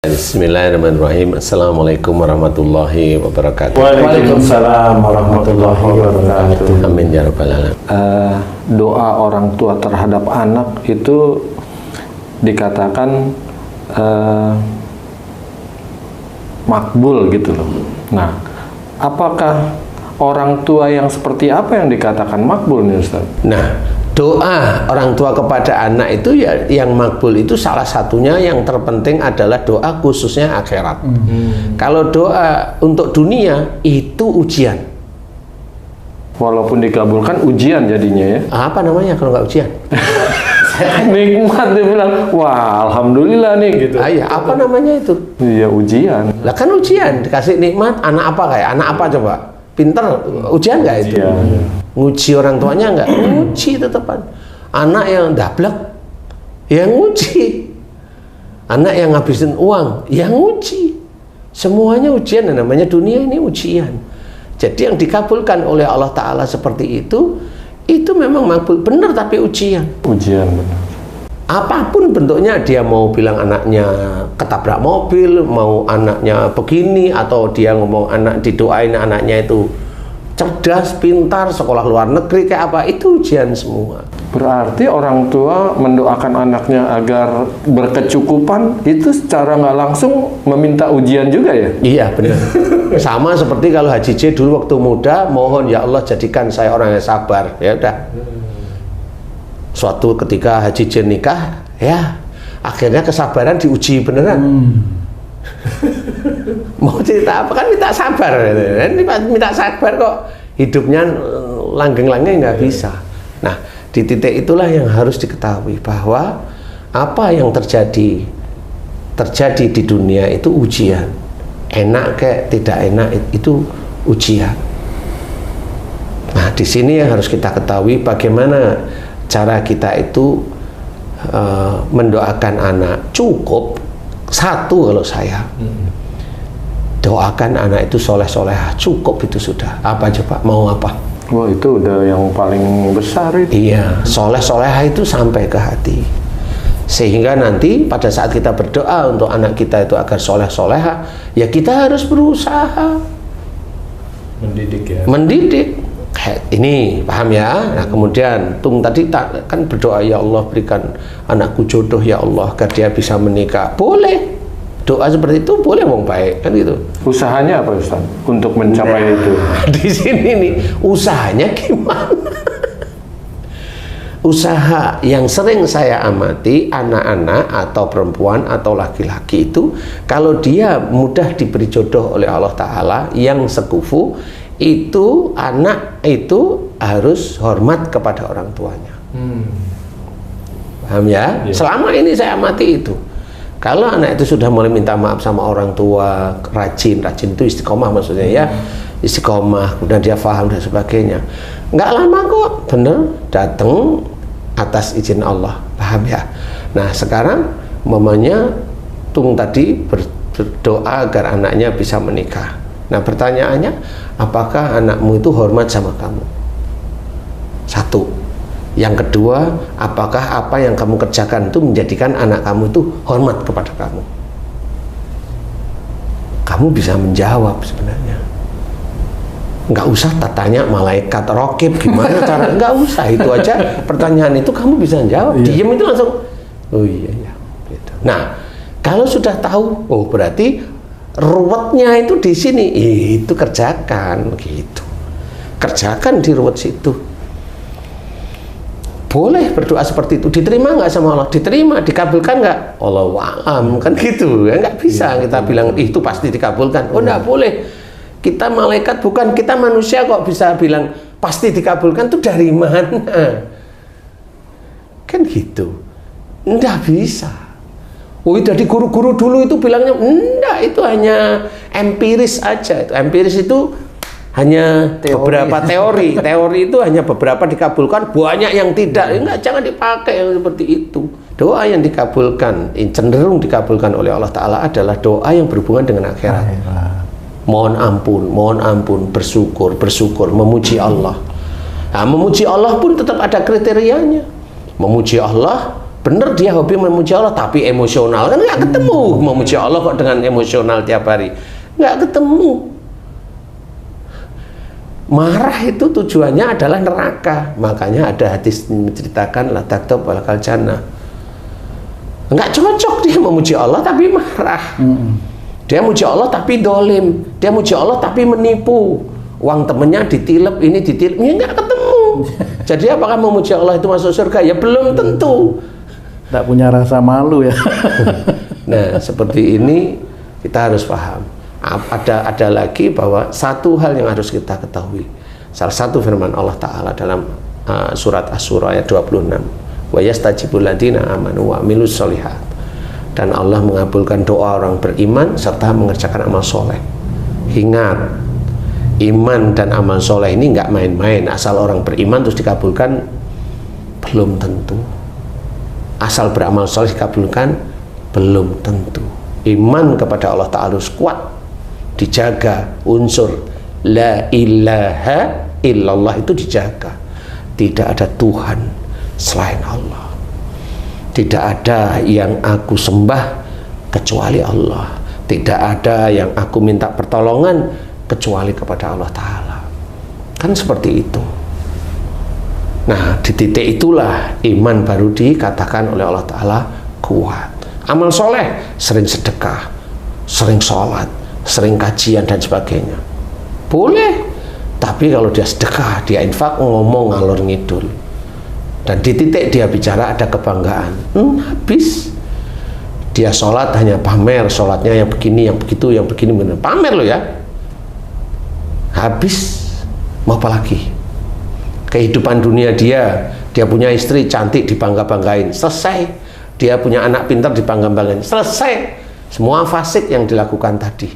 Bismillahirrahmanirrahim. Assalamualaikum warahmatullahi wabarakatuh. Waalaikumsalam warahmatullahi wabarakatuh. Amin ya rabbal alamin. Doa orang tua terhadap anak itu dikatakan makbul gitu loh. Nah, apakah orang tua yang seperti apa yang dikatakan makbul nih Ustaz? Nah, doa orang tua kepada anak itu ya yang makbul itu salah satunya yang terpenting adalah doa khususnya akhirat. Kalau doa untuk dunia itu ujian. Walaupun dikabulkan ujian jadinya ya. Apa namanya kalau nggak ujian? Nikmat dia bilang, wah alhamdulillah nih gitu. Ya, apa namanya itu? Iya ujian. Lah kan ujian, dikasih nikmat, anak apa kayak? Anak apa coba? Pinter, ujian nggak itu? Nguji orang tuanya nggak? Nguji tetepan. Anak yang dablek, yang nguji. Anak yang ngabisin uang, yang nguji. Semuanya ujian, namanya dunia ini ujian. Jadi yang dikabulkan oleh Allah Ta'ala seperti itu memang makbul, benar tapi ujian. Ujian benar. Apapun bentuknya, dia mau bilang anaknya ketabrak mobil, mau anaknya begini, atau dia ngomong anak didoain anaknya itu cerdas, pintar, sekolah luar negeri kayak apa, itu ujian semua. Berarti orang tua mendoakan anaknya agar berkecukupan itu secara nggak langsung meminta ujian juga ya? Iya benar. Sama seperti kalau Haji J dulu waktu muda, mohon ya Allah jadikan saya orang yang sabar. Ya udah. Suatu ketika Haji J nikah, ya akhirnya kesabaran diuji beneran. Mau cerita apa kan minta sabar, minta sabar kok hidupnya langgeng-langgeng nggak bisa. Nah di titik itulah yang harus diketahui bahwa apa yang terjadi di dunia itu ujian, enak kayak tidak enak itu ujian. Nah di sini yang harus kita ketahui bagaimana cara kita itu mendoakan anak. Cukup satu kalau saya doakan anak itu soleh-solehah, cukup itu sudah. Apa coba mau apa? Wah itu udah yang paling besar itu. Iya, soleh-solehah itu sampai ke hati. Sehingga nanti pada saat kita berdoa untuk anak kita itu agar soleh-solehah, ya kita harus berusaha Mendidik ya. mendidik. Ini paham ya? Nah kemudian Tung tadi kan berdoa, ya Allah berikan anakku jodoh ya Allah agar dia bisa menikah. Boleh doa seperti itu, boleh wong baik kan gitu. Usahanya apa Ustaz untuk mencapai itu? Di sini nih usahanya gimana? Usaha yang sering saya amati anak-anak atau perempuan atau laki-laki itu kalau dia mudah diberi jodoh oleh Allah Ta'ala yang sekufu, itu anak itu harus hormat kepada orang tuanya. Paham ya? Selama ini saya amati itu. Kalau anak itu sudah mulai minta maaf sama orang tua, rajin itu istiqomah maksudnya ya, istiqomah, kemudian dia paham dan sebagainya. Nggak lama kok, bener datang atas izin Allah, paham ya? Nah sekarang mamanya Tung tadi berdoa agar anaknya bisa menikah. Nah pertanyaannya, apakah anakmu itu hormat sama kamu? Satu. Yang kedua, apakah apa yang kamu kerjakan itu menjadikan anak kamu itu hormat kepada kamu? Kamu bisa menjawab sebenarnya. Nggak usah tanya malaikat rokib gimana cara, nggak usah, itu aja pertanyaan itu kamu bisa jawab. Diem itu langsung, oh iya ya. Gitu. Nah, kalau sudah tahu, oh berarti ruwetnya itu di sini, itu kerjakan gitu. Kerjakan di ruwet situ. Boleh berdoa seperti itu, diterima nggak sama Allah? Diterima, dikabulkan nggak? Allahu a'lam, kan gitu ya, nggak bisa kita bilang itu pasti dikabulkan. Oh nggak boleh, kita malaikat bukan, kita manusia kok bisa bilang pasti dikabulkan, tuh dari mana? Kan gitu, nggak bisa. Oh dari guru-guru dulu itu bilangnya enggak, itu hanya empiris aja. Itu empiris itu hanya beberapa teori itu hanya beberapa dikabulkan, banyak yang tidak. Enggak, jangan dipakai yang seperti itu. Doa yang dikabulkan, cenderung dikabulkan oleh Allah Ta'ala adalah doa yang berhubungan dengan akhirat. Mohon ampun, bersyukur, memuji Allah. Nah, memuji Allah pun tetap ada kriterianya. Memuji Allah bener dia hobi memuji Allah tapi emosional, kan nggak ketemu. Memuji Allah kok dengan emosional tiap hari, nggak ketemu. Marah itu tujuannya adalah neraka, makanya ada hadis menceritakan la taktub walakal jannah. Nggak cocok dia memuji Allah tapi marah. Dia muji Allah tapi dolim, dia muji Allah tapi menipu, uang temennya ditilep, ini ditilep, ini nggak ketemu. Jadi apakah memuji Allah itu masuk surga? Ya belum tentu. Nggak punya rasa malu ya. Nah seperti ini kita harus paham. Ada lagi bahwa satu hal yang harus kita ketahui. Salah satu firman Allah Ta'ala dalam surat Asy-Syura ayat 26, wa yastajibul ladzina amanu wa amilus sholihat, dan Allah mengabulkan doa orang beriman serta mengerjakan amal soleh. Ingat, iman dan amal soleh ini nggak main-main. Asal orang beriman terus dikabulkan belum tentu. Asal beramal soleh dikabulkan belum tentu. Iman kepada Allah Ta'ala harus kuat, dijaga unsur la ilaha illallah itu dijaga. Tidak ada Tuhan selain Allah, tidak ada yang aku sembah kecuali Allah, tidak ada yang aku minta pertolongan kecuali kepada Allah Ta'ala. Kan seperti itu. Nah di titik itulah iman baru dikatakan oleh Allah Ta'ala kuat. Amal soleh, sering sedekah, sering sholat, sering kajian dan sebagainya, boleh. Tapi kalau dia sedekah, dia infak, ngomong ngalor ngidul, dan di titik dia bicara ada kebanggaan, habis. Dia sholat hanya pamer, sholatnya yang begini, yang begitu, yang begini, bener. Pamer loh ya. Habis, mau apa lagi? Kehidupan dunia dia punya istri cantik dibangga-banggain, selesai. Dia punya anak pintar dibangga-banggain, selesai. Semua fasik yang dilakukan tadi.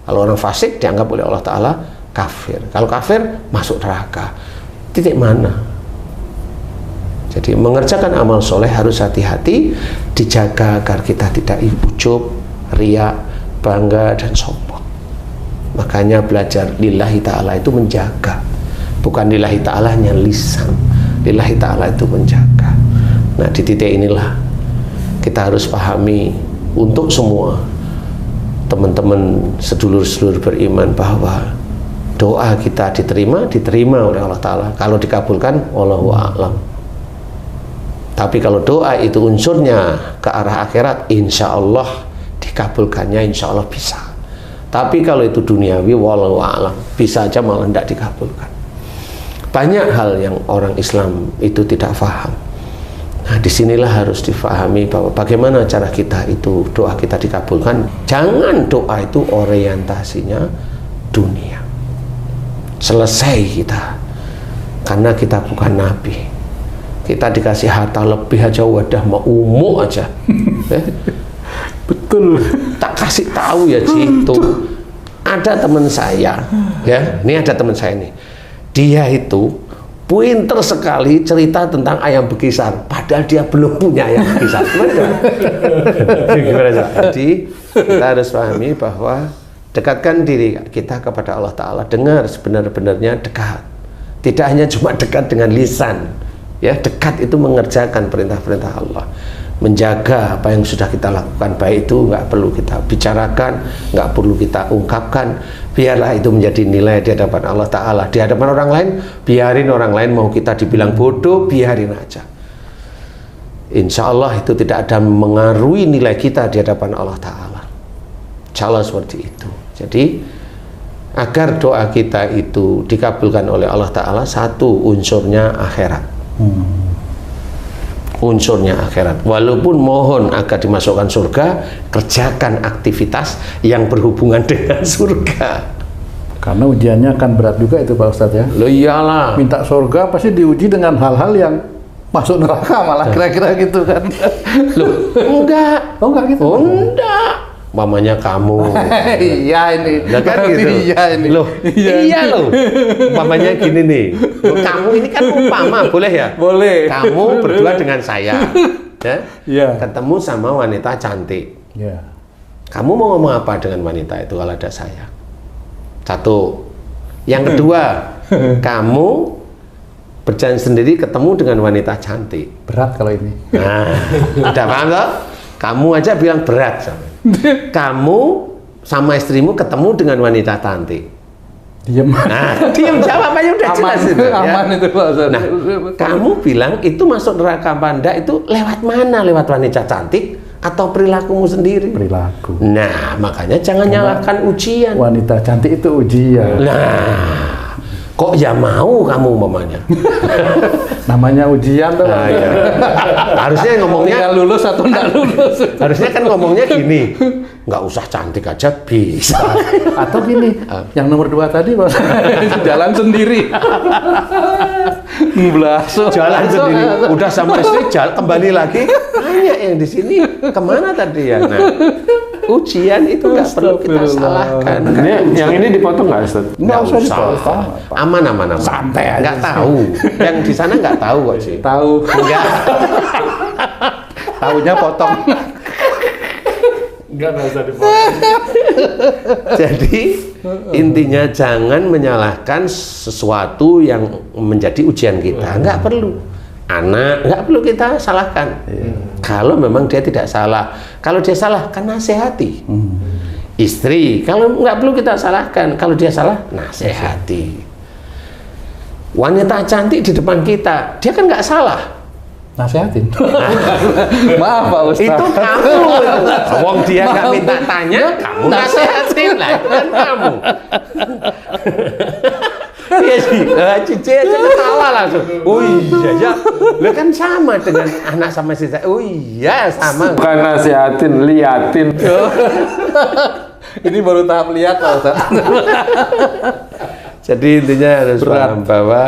Kalau orang fasik dianggap oleh Allah Ta'ala kafir. Kalau kafir masuk neraka. Titik mana? Jadi mengerjakan amal soleh harus hati-hati, dijaga agar kita tidak ujub, riya, bangga dan sombong. Makanya belajar lillahi ta'ala itu menjaga, bukan lillahi ta'ala hanya lisan, lillahi ta'ala itu menjaga. Nah di titik inilah kita harus pahami untuk semua teman-teman sedulur-sedulur beriman bahwa doa kita diterima oleh Allah Ta'ala. Kalau dikabulkan, wallahu a'lam. Tapi kalau doa itu unsurnya ke arah akhirat, insya Allah dikabulkannya, insya Allah bisa. Tapi kalau itu duniawi, wallahu a'lam, bisa aja malah tidak dikabulkan. Banyak hal yang orang Islam itu tidak paham. Nah disinilah harus difahami bahwa bagaimana cara kita itu doa kita dikabulkan. Jangan doa itu orientasinya dunia. Selesai kita, karena kita bukan nabi. Kita dikasih harta lebih aja wadah mau umum aja. Betul. Tak kasih tahu ya Ci, tuh ada teman saya ya, ini ada teman saya nih, dia itu pinter sekali cerita tentang ayam bekisar, padahal dia belum punya ayam bekisar. Gimana? Jadi kita harus pahami bahwa dekatkan diri kita kepada Allah Ta'ala, dengar sebenar-benarnya dekat, tidak hanya cuma dekat dengan lisan ya, dekat itu mengerjakan perintah-perintah Allah, menjaga apa yang sudah kita lakukan, baik itu nggak perlu kita bicarakan, nggak perlu kita ungkapkan, biarlah itu menjadi nilai di hadapan Allah Ta'ala. Di hadapan orang lain, biarin orang lain mau kita dibilang bodoh, biarin aja, insya Allah itu tidak ada mengaruhi nilai kita di hadapan Allah Ta'ala. Insya Allah seperti itu. Jadi agar doa kita itu dikabulkan oleh Allah Ta'ala, satu unsurnya akhirat, unsurnya akhirat. Walaupun mohon agar dimasukkan surga, kerjakan aktivitas yang berhubungan dengan surga, karena ujiannya akan berat juga itu Pak Ustadz ya. lo iyalah, Minta surga pasti diuji dengan hal-hal yang masuk neraka malah, kira-kira gitu kan. loh enggak, Oh enggak gitu? oh enggak, mamanya kamu. Iya ini. Lah kan gitu. Iya ini. Loh, iya loh. Umpamanya gini nih. Loh, kamu ini kan umpama, boleh ya? Boleh. Kamu berdua dengan saya. Ya? Iya. Ketemu sama wanita cantik. Iya. Kamu mau ngomong apa dengan wanita itu kalau ada saya? Satu. Yang kedua, kamu berjalan sendiri ketemu dengan wanita cantik. Berat kalau ini. Nah, udah paham toh? Kamu aja bilang berat. Kamu sama istrimu ketemu dengan wanita cantik. Diam. Nah, diam, jawabannya udah jelas itu. Aman Ya. itu Pak Ustaz. Nah, kamu bilang itu masuk neraka apa enggak itu lewat mana? Lewat wanita cantik atau perilakumu sendiri? Perilaku. Nah, makanya jangan nyalahkan ujian. Wanita cantik itu ujian. Nah, kok ya mau kamu umpamanya? Namanya ujian tuh. Nah, ya. Harusnya ngomongnya Tinggal lulus atau enggak lulus. harusnya kan ngomongnya gini, nggak usah cantik aja bisa. Atau gini, yang nomor 2 tadi Pak, jalan sendiri. Blaso. Jalan sendiri, udah sama istri jalan kembali lagi. Tanya yang di sini kemana tadi ya? Nah, ujian itu nggak perlu kita salahkan. Yang ini dipotong nggak Ustaz? Nggak usah usah. dipotong. Aman. Santai aja Nggak sih. tahu. Yang di sana nggak tahu kok sih. Tahu. Enggak. Tahunya potong. Nggak usah dipotong. Jadi intinya jangan menyalahkan sesuatu yang menjadi ujian kita. Nggak perlu. Anak nggak perlu kita salahkan. Kalau memang dia tidak salah. Kalau dia salah, kan nasihati. Istri, kalau nggak perlu kita salahkan. Kalau dia salah, nasihati. Wanita cantik di depan kita, dia kan nggak salah. Nasihatin. Maaf Pak Ustaz. Itu kamu. Wong dia nggak minta tanya, kamu nasihatin lah. Itu kan kamu. Iya sih, Cici aja ketawa langsung. Oh iya ya, lo kan sama dengan anak sama istri saya. Oh iya sama. Bukan nasihatin, liatin. Ini baru tahap lihat Pak Ustaz. Jadi intinya harus paham bahwa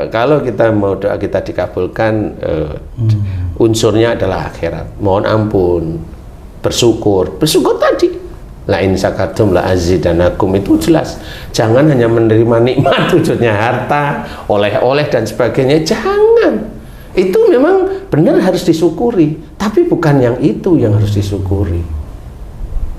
kalau kita mau doa kita dikabulkan, unsurnya adalah akhirat. Mohon ampun, bersyukur tadi. La in syakartum la azidanakum, itu jelas. Jangan hanya menerima nikmat wujudnya harta, oleh-oleh dan sebagainya. Jangan. Itu memang benar harus disyukuri, tapi bukan yang itu yang harus disyukuri.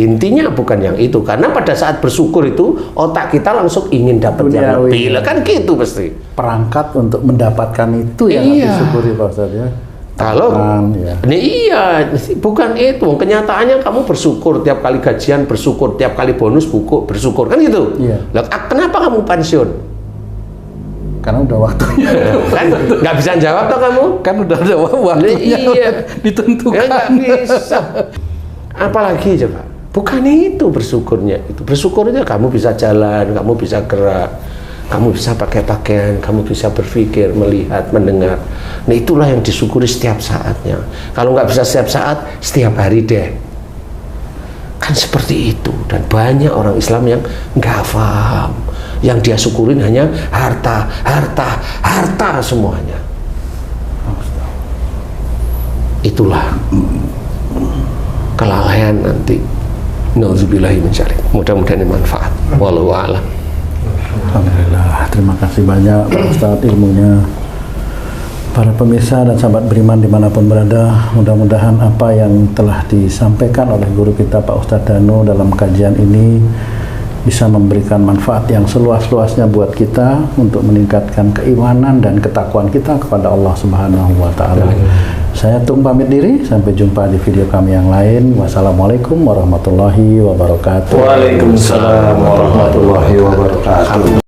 Intinya bukan yang itu, karena pada saat bersyukur itu otak kita langsung ingin dapat yang lebih, kan gitu pasti. Perangkat untuk mendapatkan itu yang harus disyukuri Pak Ustaz ya. Kalau iya, bukan itu. Kenyataannya kamu bersyukur tiap kali gajian, bersyukur tiap kali bonus buku, bersyukur kan gitu. Iya. Lah, kenapa kamu pensiun? Karena udah waktunya. Kan nggak bisa jawab toh kamu? Kan udah waktunya. Iya. Ditentukan. Ya nggak bisa. Apalagi coba? Bukan itu bersyukurnya. Itu bersyukurnya kamu bisa jalan, kamu bisa gerak, kamu bisa pakai pakaian, kamu bisa berpikir, melihat, mendengar. Nah itulah yang disyukuri setiap saatnya. Kalau nggak bisa setiap saat, setiap hari deh. Kan seperti itu. Dan banyak orang Islam yang nggak paham. Yang dia syukurin hanya harta, harta, harta semuanya. Itulah kelalaian nanti. Nauzubillahi min dzalik. Mudah-mudahan ini manfaat. Wallahu a'lam. Alhamdulillah, terima kasih banyak Pak Ustadz ilmunya. Para pemirsa dan sahabat beriman dimanapun berada, mudah-mudahan apa yang telah disampaikan oleh guru kita Pak Ustadz Danu dalam kajian ini bisa memberikan manfaat yang seluas-luasnya buat kita untuk meningkatkan keimanan dan ketakwaan kita kepada Allah Subhanahu wa Ta'ala. Saya Tung pamit diri, sampai jumpa di video kami yang lain. Wassalamualaikum warahmatullahi wabarakatuh. Waalaikumsalam warahmatullahi wabarakatuh.